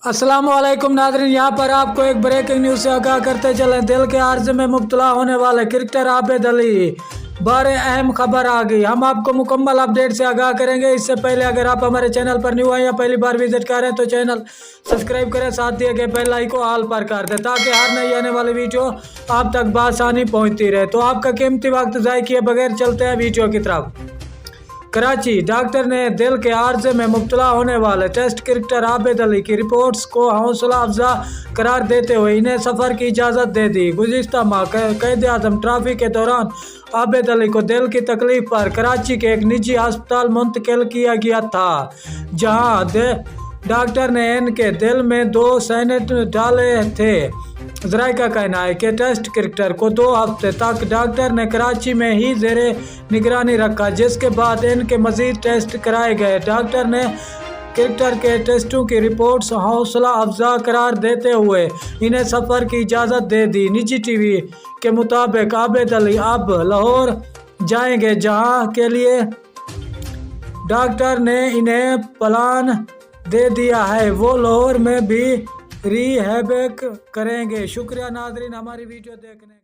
अस्सलाम वालेकुम नाज़रीन, यहाँ पर आपको एक ब्रेकिंग न्यूज़ से आगाह करते चलें। दिल के आर्ज में मुब्तला होने वाले क्रिकेटर आबिद अली बारे अहम खबर आ गई। हम आपको मुकम्मल अपडेट से आगाह करेंगे। इससे पहले अगर आप हमारे चैनल पर न्यू हैं या पहली बार विजिट कर रहे हैं तो चैनल सब्सक्राइब करें, साथ दिए गए बेल आइकन को ऑल पर कर दें ताकि हर नई आने वाली वीडियो आप तक बआसानी पहुँचती रहे। तो आपका कीमती वक्त ज़ाय किए बगैर चलते हैं वीडियो की तरफ। कराची डॉक्टर ने दिल के आर्जे में मुब्तला होने वाले टेस्ट क्रिकेटर आबिद अली की रिपोर्ट्स को हौसला अफजा करार देते हुए इन्हें सफ़र की इजाज़त दे दी। गुज़िश्ता माह क़ायद आज़म ट्रॉफी के दौरान आबिद अली को दिल की तकलीफ पर कराची के एक निजी अस्पताल मुंतकिल किया गया था, जहां डॉक्टर ने इनके दिल में 2 स्टेंट डाले थे। ज़राए का कहना है कि टेस्ट क्रिकेटर को 2 हफ्ते तक डॉक्टर ने कराची में ही ज़ेरे निगरानी रखा, जिसके बाद इनके मज़ीद टेस्ट कराए गए। डॉक्टर ने क्रिकेटर के टेस्टों की रिपोर्ट्स हौसला अफजा करार देते हुए इन्हें सफ़र की इजाज़त दे दी। निजी टीवी के मुताबिक आबिद अली अब लाहौर जाएंगे, जहां के लिए डॉक्टर ने इन्हें प्लान दे दिया है। वो लाहौर में भी रिहैब करेंगे। शुक्रिया नाज़रीन हमारी वीडियो देखने।